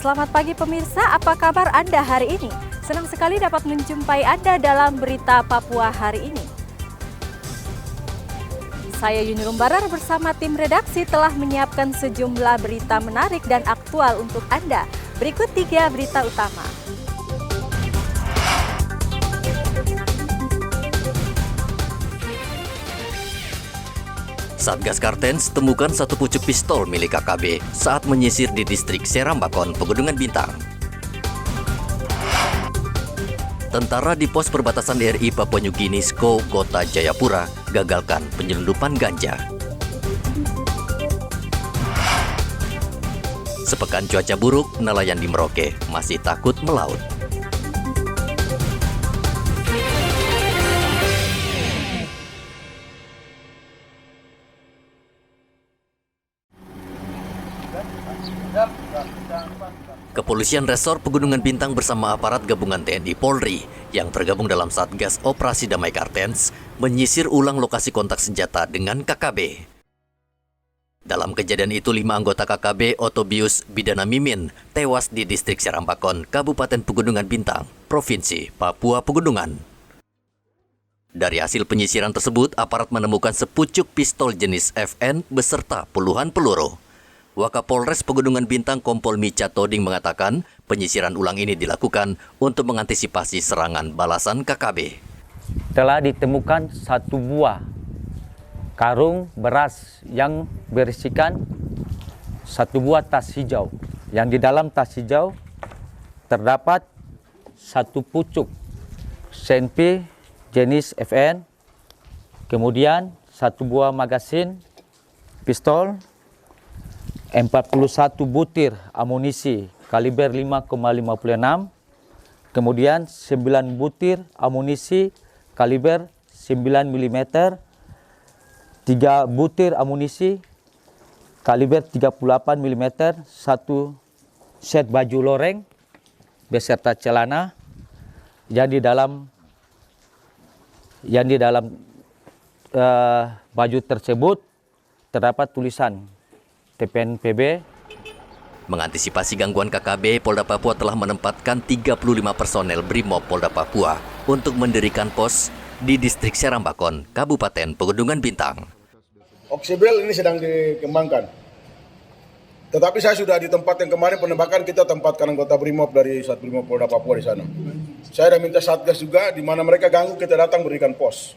Selamat pagi pemirsa, apa kabar Anda hari ini? Senang sekali dapat menjumpai Anda dalam Berita Papua hari ini. Saya Yuni Rumbarar bersama tim redaksi telah menyiapkan sejumlah berita menarik dan aktual untuk Anda. Berikut 3 berita utama. Satgas Kartens temukan satu pucuk pistol milik KKB saat menyisir di distrik Serambakon, Pegunungan Bintang. Tentara di pos perbatasan RI Papua New Guinea Sko, Kota Jayapura, gagalkan penyelundupan ganja. Sepekan cuaca buruk, nelayan di Merauke masih takut melaut. Kepolisian Resor Pegunungan Bintang bersama aparat gabungan TNI Polri yang tergabung dalam Satgas Operasi Damai Kartens menyisir ulang lokasi kontak senjata dengan KKB. Dalam kejadian itu, 5 anggota KKB Otobius Bidana Mimin tewas di distrik Serambakon, Kabupaten Pegunungan Bintang, Provinsi Papua Pegunungan. Dari hasil penyisiran tersebut, aparat menemukan sepucuk pistol jenis FN beserta puluhan peluru. Wakapolres Pegunungan Bintang Kompol Mica Toding mengatakan penyisiran ulang ini dilakukan untuk mengantisipasi serangan balasan KKB. Telah ditemukan satu buah karung beras yang berisikan satu buah tas hijau. Yang di dalam tas hijau terdapat satu pucuk senpi jenis FN, kemudian satu buah magasin pistol, 41 butir amunisi kaliber 5,56, kemudian 9 butir amunisi kaliber 9 mm, 3 butir amunisi kaliber 38 mm, 1 set baju loreng beserta celana yang di dalam baju tersebut terdapat tulisan TPNPB. Mengantisipasi gangguan KKB, Polda Papua telah menempatkan 35 personel Brimob Polda Papua untuk mendirikan pos di distrik Serambakon, Kabupaten Pegunungan Bintang. Oksibel ini sedang dikembangkan. Tetapi saya sudah di tempat yang kemarin penembakan, kita tempatkan anggota Brimob dari Satbrimob Polda Papua di sana. Saya sudah minta Satgas juga, di mana mereka ganggu kita datang berikan pos.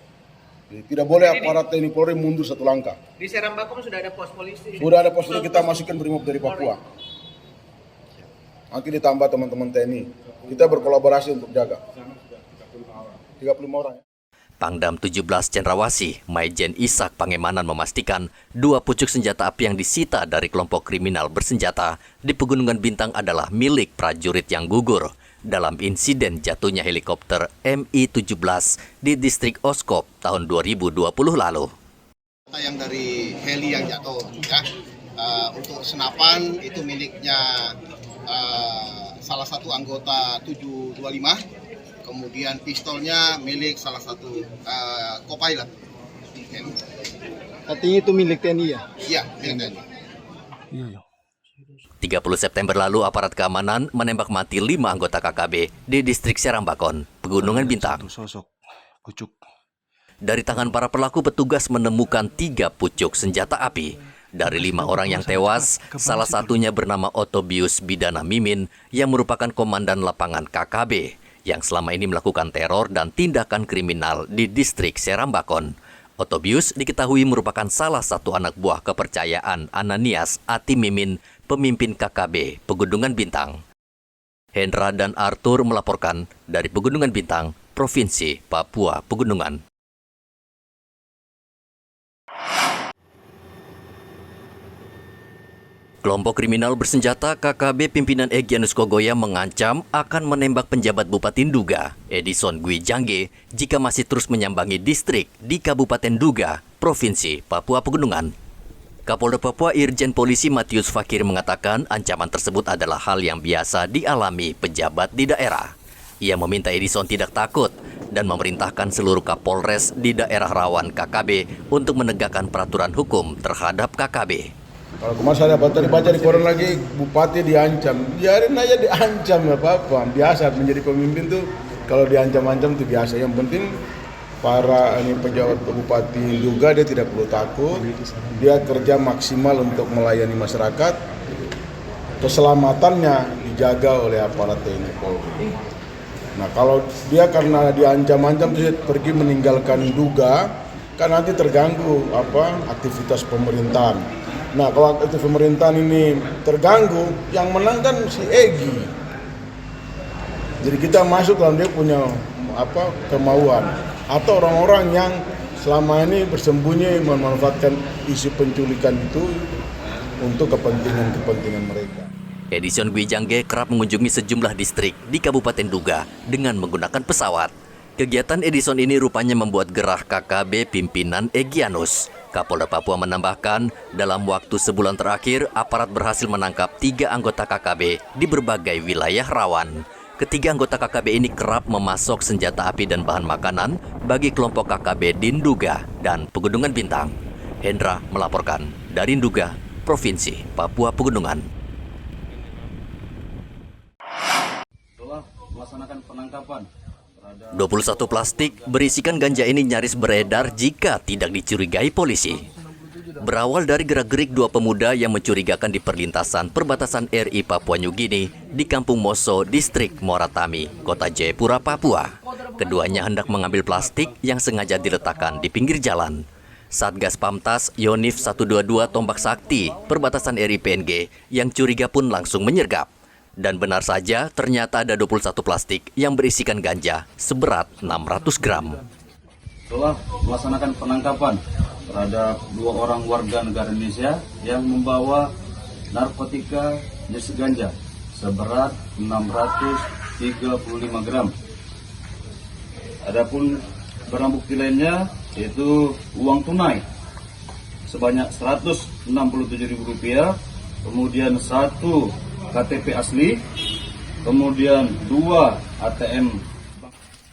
Tidak boleh aparat TNI Polri mundur satu langkah. Di Serambakon sudah ada pos polisi? Sudah ada pos itu, kita masukkan Brimob dari Papua. Nanti ditambah teman-teman TNI. Kita berkolaborasi untuk jaga. 35 orang. Pangdam 17 Cendrawasih, Maijen Ishak Pangemanan memastikan 2 pucuk senjata api yang disita dari kelompok kriminal bersenjata di Pegunungan Bintang adalah milik prajurit yang gugur dalam insiden jatuhnya helikopter Mi-17 di distrik Oskop tahun 2020 lalu. Yang dari heli yang jatuh, ya, untuk senapan itu miliknya salah satu anggota 725, kemudian pistolnya milik salah satu co-pilot. Artinya itu milik TNI ya? Iya, milik TNI. 30 September lalu, aparat keamanan menembak mati 5 anggota KKB di distrik Serambakon, Pegunungan Bintang. Dari tangan para pelaku, petugas menemukan 3 pucuk senjata api. Dari 5 orang yang tewas, salah satunya bernama Otobius Bidana Mimin yang merupakan komandan lapangan KKB yang selama ini melakukan teror dan tindakan kriminal di distrik Serambakon. Otobius diketahui merupakan salah satu anak buah kepercayaan Ananias Ati Mimin, pemimpin KKB Pegunungan Bintang. Hendra dan Arthur melaporkan dari Pegunungan Bintang, Provinsi Papua Pegunungan. Kelompok kriminal bersenjata KKB pimpinan Egyanus Kogoya mengancam akan menembak penjabat Bupati Nduga, Edison Gwi Jangge, jika masih terus menyambangi distrik di Kabupaten Nduga, Provinsi Papua Pegunungan. Kapolda Papua Irjen Polisi Matius Fakir mengatakan ancaman tersebut adalah hal yang biasa dialami pejabat di daerah. Ia meminta Edison tidak takut dan memerintahkan seluruh Kapolres di daerah rawan KKB untuk menegakkan peraturan hukum terhadap KKB. Kalau kemarin saya tadi baca di koran lagi, bupati diancam. Biarin aja diancam, nggak apa-apa. Biasa menjadi pemimpin tuh kalau diancam-ancam itu biasa. Yang penting para pejabat bupati juga dia tidak perlu takut. Dia kerja maksimal untuk melayani masyarakat. Keselamatannya dijaga oleh aparat TNI Polri. Nah kalau dia karena diancam-ancam terus pergi meninggalkan Duga, kan nanti terganggu aktivitas pemerintahan. Nah kalau aktivitas pemerintahan ini terganggu, yang menang kan si Egy. Jadi kita masuk dalam dia punya kemauan atau orang-orang yang selama ini bersembunyi memanfaatkan isu penculikan itu untuk kepentingan mereka. Edison Gwijangge kerap mengunjungi sejumlah distrik di Kabupaten Duga dengan menggunakan pesawat. Kegiatan Edison ini rupanya membuat gerah KKB pimpinan Egyanus. Kapolda Papua menambahkan, dalam waktu sebulan terakhir, aparat berhasil menangkap 3 anggota KKB di berbagai wilayah rawan. Ketiga anggota KKB ini kerap memasok senjata api dan bahan makanan bagi kelompok KKB di Nduga dan Pegunungan Bintang. Hendra melaporkan dari Nduga, Provinsi Papua Pegunungan. Setelah melaksanakan penangkapan 21 plastik berisikan ganja ini nyaris beredar jika tidak dicurigai polisi. Berawal dari gerak-gerik 2 pemuda yang mencurigakan di perlintasan perbatasan RI Papua New Guinea di Kampung Moso, Distrik Moratami, Kota Jayapura, Papua. Keduanya hendak mengambil plastik yang sengaja diletakkan di pinggir jalan. Satgas Pamtas Yonif 122 Tombak Sakti, perbatasan RI PNG, yang curiga pun langsung menyergap. Dan benar saja, ternyata ada 21 plastik yang berisikan ganja seberat 600 gram. Setelah melaksanakan penangkapan terhadap 2 orang warga negara Indonesia yang membawa narkotika jenis ganja seberat 635 gram. Adapun barang bukti lainnya yaitu uang tunai sebanyak Rp167.000, kemudian 1 KTP asli, kemudian 2 ATM.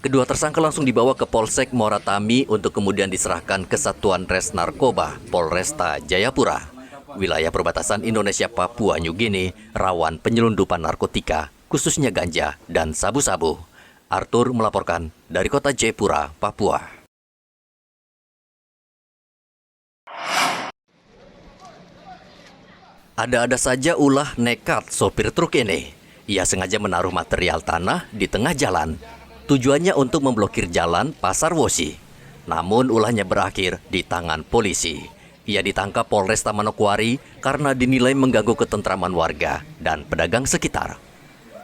Kedua tersangka langsung dibawa ke Polsek Moratami untuk kemudian diserahkan ke Satuan Res Narkoba Polresta Jayapura. Wilayah perbatasan Indonesia Papua New Guinea rawan penyelundupan narkotika, khususnya ganja dan sabu-sabu. Arthur melaporkan dari Kota Jayapura, Papua. Ada-ada saja ulah nekat sopir truk ini. Ia sengaja menaruh material tanah di tengah jalan. Tujuannya untuk memblokir jalan Pasar Wosi. Namun ulahnya berakhir di tangan polisi. Ia ditangkap Polresta Manokwari karena dinilai mengganggu ketentraman warga dan pedagang sekitar.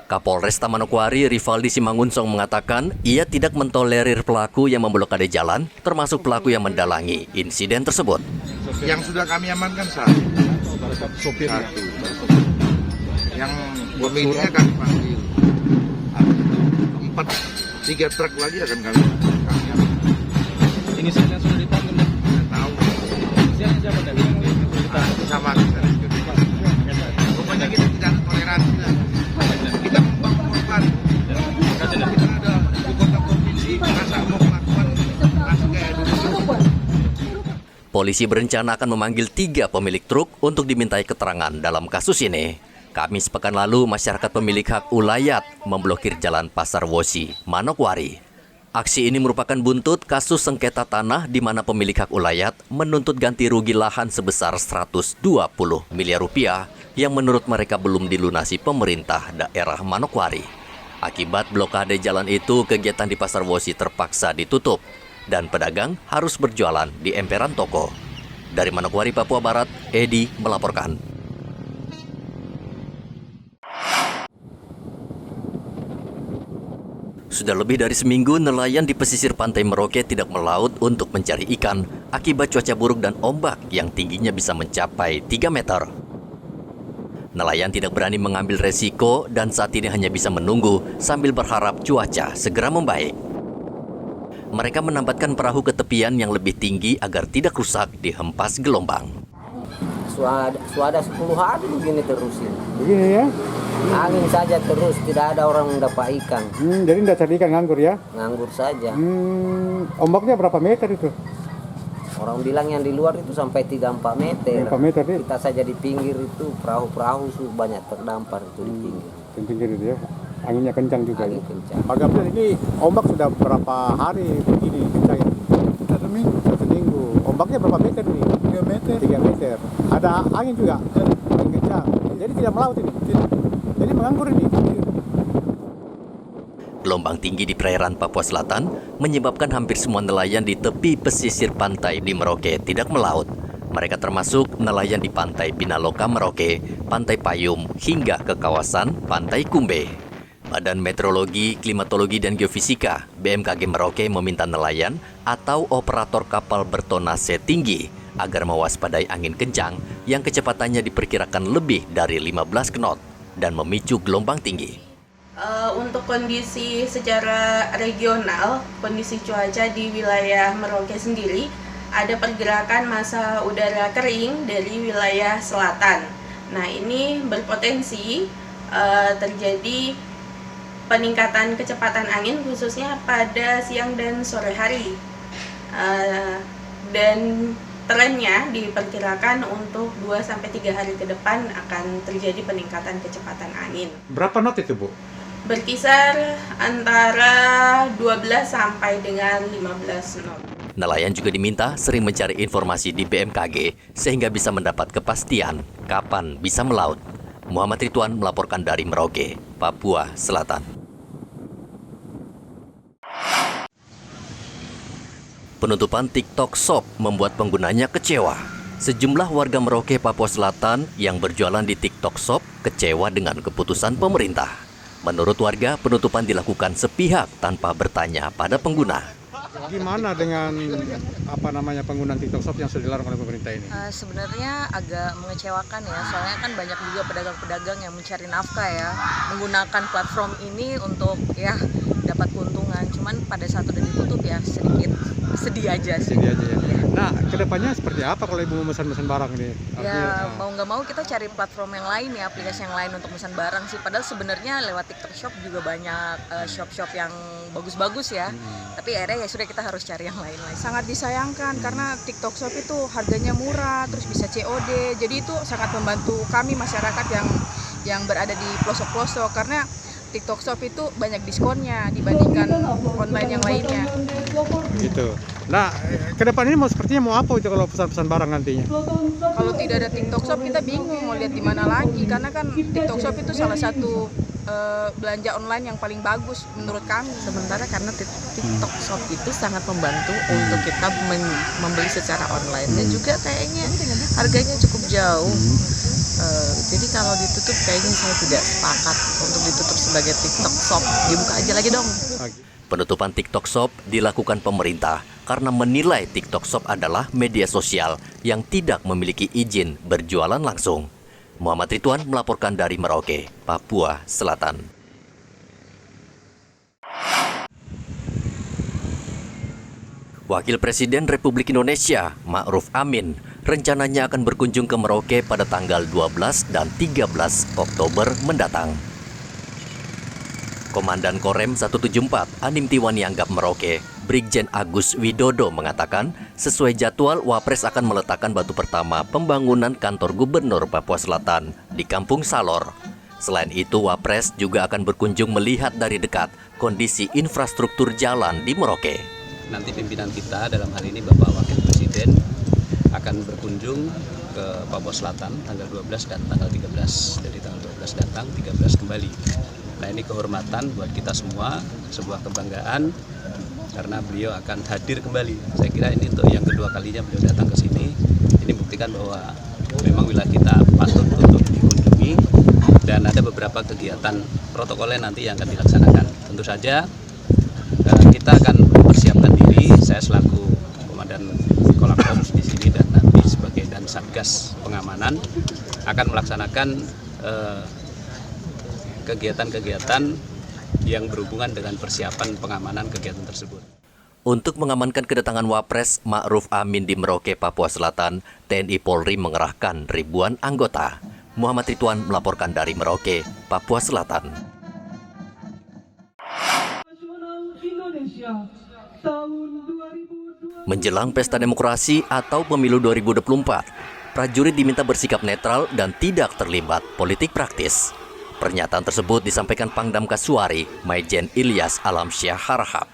Kapolresta Manokwari Rivaldi Simangunsong mengatakan ia tidak mentolerir pelaku yang memblokade jalan, termasuk pelaku yang mendalangi insiden tersebut. Yang sudah kami amankan satu. Yang pemiliknya kami panggil. 3 truk lagi akan kami amankan. Ini sudah ditangkap. Tahu. Siapa dari Sama kita. Pokoknya kita tidak ada toleransi. Kita membangun korban. Kita ada di kota provinsi, masa mau melakukan masih kayak dulu. Polisi berencana akan memanggil 3 pemilik truk untuk dimintai keterangan dalam kasus ini. Kamis pekan lalu, masyarakat pemilik hak ulayat memblokir jalan Pasar Wosi, Manokwari. Aksi ini merupakan buntut kasus sengketa tanah di mana pemilik hak ulayat menuntut ganti rugi lahan sebesar 120 miliar rupiah yang menurut mereka belum dilunasi pemerintah daerah Manokwari. Akibat blokade jalan itu, kegiatan di Pasar Wosi terpaksa ditutup dan pedagang harus berjualan di emperan toko. Dari Manokwari, Papua Barat, Edi melaporkan. Sudah lebih dari seminggu, nelayan di pesisir pantai Merauke tidak melaut untuk mencari ikan akibat cuaca buruk dan ombak yang tingginya bisa mencapai 3 meter. Nelayan tidak berani mengambil resiko dan saat ini hanya bisa menunggu sambil berharap cuaca segera membaik. Mereka menambatkan perahu ke tepian yang lebih tinggi agar tidak rusak dihempas gelombang. Suada 10 hari begini terus ini. Begini ya? Angin saja terus, tidak ada orang dapat ikan. Jadi tidak cari ikan, nganggur ya? Nganggur saja. Ombaknya berapa meter itu? Orang bilang yang di luar itu sampai 3-4 meter. 4 meter nih. Kita saja di pinggir itu perahu-perahu banyak terdampar itu di pinggir. Di pinggir itu ya. Anginnya kencang juga. Angin ya. kencang. Pak Gabriel, ini ombak sudah berapa hari begini kencang ya? Satu minggu. Ombaknya berapa meter nih? 3 meter. Ada angin juga? Angin kencang. Jadi tidak melaut ini? Jadi menganggur ini? Gelombang tinggi di perairan Papua Selatan menyebabkan hampir semua nelayan di tepi pesisir pantai di Merauke tidak melaut. Mereka termasuk nelayan di pantai Binaloka Merauke, Pantai Payum, hingga ke kawasan Pantai Kumbe. Badan Meteorologi, Klimatologi, dan Geofisika BMKG Merauke meminta nelayan atau operator kapal bertonase tinggi agar mewaspadai angin kencang yang kecepatannya diperkirakan lebih dari 15 knot dan memicu gelombang tinggi. Untuk kondisi secara regional, kondisi cuaca di wilayah Merauke sendiri ada pergerakan massa udara kering dari wilayah selatan. Nah, ini berpotensi terjadi peningkatan kecepatan angin khususnya pada siang dan sore hari. Dan trennya diperkirakan untuk 2-3 hari ke depan akan terjadi peningkatan kecepatan angin. Berapa knot itu, Bu? Berkisar antara 12 sampai dengan 15 knot. Nelayan juga diminta sering mencari informasi di BMKG sehingga bisa mendapat kepastian kapan bisa melaut. Muhammad Ridwan melaporkan dari Merauke, Papua Selatan. Penutupan TikTok Shop membuat penggunanya kecewa. Sejumlah warga Merauke, Papua Selatan yang berjualan di TikTok Shop kecewa dengan keputusan pemerintah. Menurut warga, penutupan dilakukan sepihak tanpa bertanya pada pengguna. Gimana dengan penggunaan TikTok Shop yang sudah dilarang oleh pemerintah ini? Sebenarnya agak mengecewakan ya, soalnya kan banyak juga pedagang-pedagang yang mencari nafkah ya, menggunakan platform ini untuk ya dapat keuntungan. Cuman pada saat udah ditutup ya sedikit sedih aja sih. Sedih aja ya. Nah, kedepannya seperti apa kalau Ibu mau mesan-mesan barang ini? Ya mau nggak mau kita cari platform yang lain ya, aplikasi yang lain untuk mesan barang sih. Padahal sebenarnya lewat TikTok Shop juga banyak shop-shop yang bagus-bagus ya. Tapi akhirnya ya sudah kita harus cari yang lain lagi. Sangat disayangkan karena TikTok Shop itu harganya murah, terus bisa COD. Jadi itu sangat membantu kami masyarakat yang berada di pelosok-pelosok karena TikTok Shop itu banyak diskonnya dibandingkan online yang lainnya. Gitu. Nah, ke depan ini sepertinya mau apa itu kalau pesan-pesan barang nantinya? Kalau tidak ada TikTok Shop kita bingung mau lihat di mana lagi karena kan TikTok Shop itu salah satu belanja online yang paling bagus menurut kami. Sementara karena TikTok Shop itu sangat membantu untuk kita membeli secara online dan juga kayaknya harganya cukup jauh. Jadi kalau ditutup kayaknya saya tidak sepakat untuk ditutup sebagai TikTok Shop. Dibuka aja lagi dong. Penutupan TikTok Shop dilakukan pemerintah karena menilai TikTok Shop adalah media sosial yang tidak memiliki izin berjualan langsung. Muhammad Ridwan melaporkan dari Merauke, Papua Selatan. Wakil Presiden Republik Indonesia, Ma'ruf Amin, rencananya akan berkunjung ke Merauke pada tanggal 12 dan 13 Oktober mendatang. Komandan Korem 174 Anim Tiwani Anggap Merauke, Brigjen Agus Widodo mengatakan, sesuai jadwal Wapres akan meletakkan batu pertama pembangunan kantor Gubernur Papua Selatan di Kampung Salor. Selain itu, Wapres juga akan berkunjung melihat dari dekat kondisi infrastruktur jalan di Merauke. Nanti pimpinan kita dalam hal ini Bapak Wakil Presiden akan berkunjung ke Papua Selatan tanggal 12 dan tanggal 13. Jadi tanggal 12 datang, 13 kembali. Nah, ini kehormatan buat kita semua, sebuah kebanggaan karena beliau akan hadir kembali. Saya kira ini untuk yang kedua kalinya beliau datang ke sini. Ini buktikan bahwa memang wilayah kita patut untuk dikunjungi dan ada beberapa kegiatan protokoler nanti yang akan dilaksanakan. Tentu saja kita akan mempersiapkan diri. Saya selaku Komandan Kolapsos di sini dan nanti sebagai dan Satgas Pengamanan akan melaksanakan kegiatan-kegiatan yang berhubungan dengan persiapan pengamanan kegiatan tersebut. Untuk mengamankan kedatangan Wapres Ma'ruf Amin di Merauke, Papua Selatan, TNI Polri mengerahkan ribuan anggota. Muhammad Ridwan melaporkan dari Merauke, Papua Selatan. Indonesia tahun 2020. Menjelang pesta demokrasi atau pemilu 2024, prajurit diminta bersikap netral dan tidak terlibat politik praktis. Pernyataan tersebut disampaikan Pangdam Kasuari, Maijen Ilyas Alamsyah Harahap.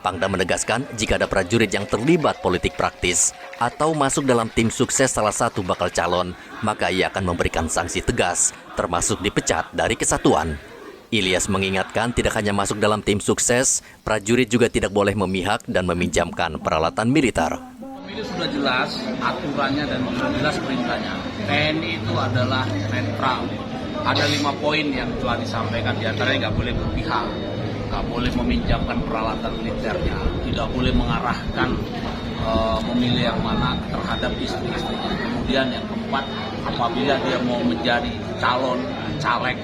Pangdam menegaskan jika ada prajurit yang terlibat politik praktis atau masuk dalam tim sukses salah satu bakal calon, maka ia akan memberikan sanksi tegas, termasuk dipecat dari kesatuan. Ilyas mengingatkan tidak hanya masuk dalam tim sukses, prajurit juga tidak boleh memihak dan meminjamkan peralatan militer. Ini sudah jelas aturannya dan sudah jelas perintahnya. TNI itu adalah netral. Ada 5 poin yang telah disampaikan, diantaranya nggak boleh berpihak, nggak boleh meminjamkan peralatan militernya, tidak boleh mengarahkan memilih yang mana terhadap istri-istrinya. Kemudian yang keempat, apabila dia mau menjadi calon caleg,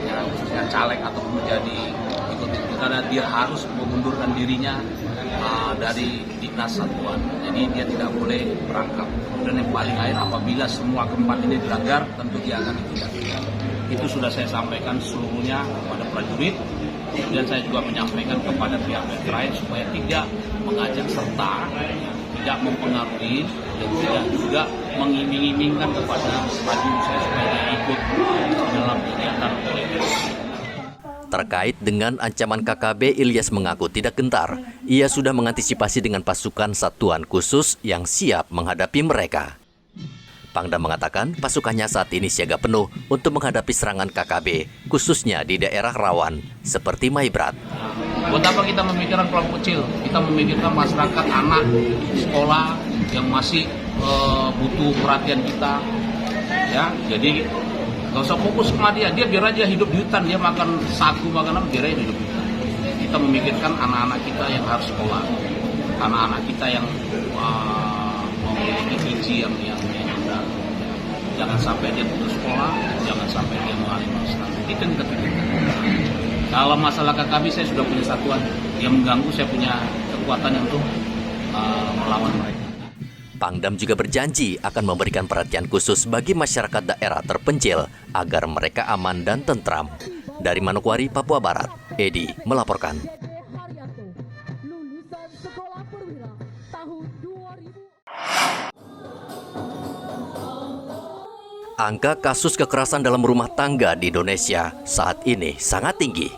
ya, caleg atau menjadi ikut karena dia harus mengundurkan dirinya dari dinas satuan. Jadi dia tidak boleh berangkat. Dan yang paling akhir, apabila semua keempat ini dilanggar, tentu dia akan ditindak. Itu sudah saya sampaikan seluruhnya kepada prajurit. Kemudian saya juga menyampaikan kepada pihak-pihak lain supaya tidak mengajak serta, tidak mempengaruhi, dan tidak juga mengiming-imingkan kepada prajurit saya supaya ikut dalam kegiatan politik. Terkait dengan ancaman KKB, Ilyas mengaku tidak gentar. Ia sudah mengantisipasi dengan pasukan satuan khusus yang siap menghadapi mereka. Pangdam mengatakan pasukannya saat ini siaga penuh untuk menghadapi serangan KKB, khususnya di daerah rawan seperti Maibrat. Buat apa kita memikirkan kelompok kecil? Kita memikirkan masyarakat, anak, sekolah yang masih butuh perhatian kita. Ya, jadi nggak usah fokus sama dia biar aja hidup di hutan, dia makan sagu, makan apa, biar aja hidup di hutan. Kita memikirkan anak-anak kita yang harus sekolah, anak-anak kita yang memiliki gizi yang rendah. Jangan sampai dia putus sekolah, jangan sampai dia mengalami masalah. Itu yang kita pikirkan. Kalau masalah KKB, saya sudah punya satuan yang mengganggu, saya punya kekuatan untuk melawan mereka. Pangdam juga berjanji akan memberikan perhatian khusus bagi masyarakat daerah terpencil agar mereka aman dan tentram. Dari Manokwari, Papua Barat, Edi melaporkan. Angka kasus kekerasan dalam rumah tangga di Indonesia saat ini sangat tinggi.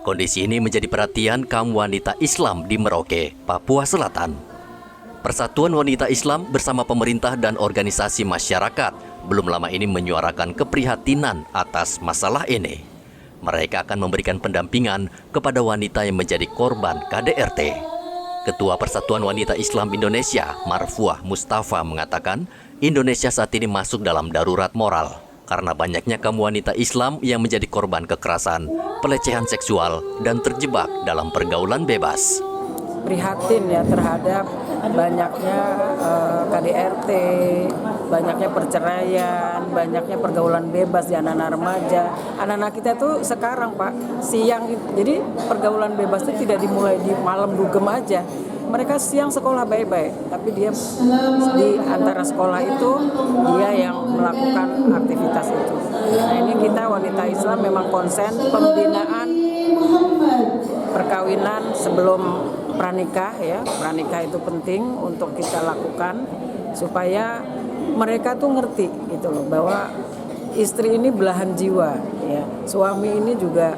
Kondisi ini menjadi perhatian kaum wanita Islam di Merauke, Papua Selatan. Persatuan Wanita Islam bersama pemerintah dan organisasi masyarakat belum lama ini menyuarakan keprihatinan atas masalah ini. Mereka akan memberikan pendampingan kepada wanita yang menjadi korban KDRT. Ketua Persatuan Wanita Islam Indonesia, Marfuah Mustafa, mengatakan Indonesia saat ini masuk dalam darurat moral karena banyaknya kaum wanita Islam yang menjadi korban kekerasan, pelecehan seksual, dan terjebak dalam pergaulan bebas. Prihatin ya terhadap banyaknya KDRT, banyaknya perceraian, banyaknya pergaulan bebas di anak-anak remaja. Anak-anak kita tuh sekarang Pak, siang, jadi pergaulan bebas itu tidak dimulai di malam dugem aja. Mereka siang sekolah baik-baik, tapi dia di antara sekolah itu dia yang melakukan aktivitas itu. Nah ini kita wanita Islam memang konsen pembinaan perkawinan sebelum pranikah ya. Pranikah itu penting untuk kita lakukan supaya mereka tuh ngerti gitu loh bahwa istri ini belahan jiwa ya. Suami ini juga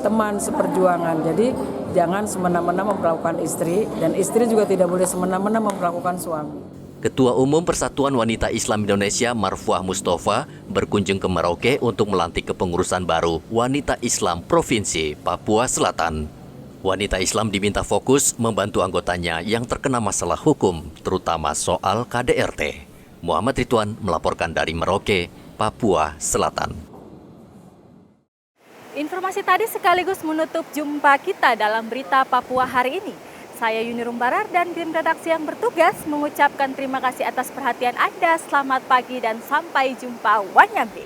teman seperjuangan. Jadi jangan semena-mena memperlakukan istri dan istri juga tidak boleh semena-mena memperlakukan suami. Ketua Umum Persatuan Wanita Islam Indonesia Marfuah Mustafa berkunjung ke Merauke untuk melantik kepengurusan baru Wanita Islam Provinsi Papua Selatan. Wanita Islam diminta fokus membantu anggotanya yang terkena masalah hukum, terutama soal KDRT. Muhammad Ridwan melaporkan dari Merauke, Papua Selatan. Informasi tadi sekaligus menutup jumpa kita dalam berita Papua hari ini. Saya Yuni Rumbarar dan tim redaksi yang bertugas mengucapkan terima kasih atas perhatian Anda. Selamat pagi dan sampai jumpa Wanyambe.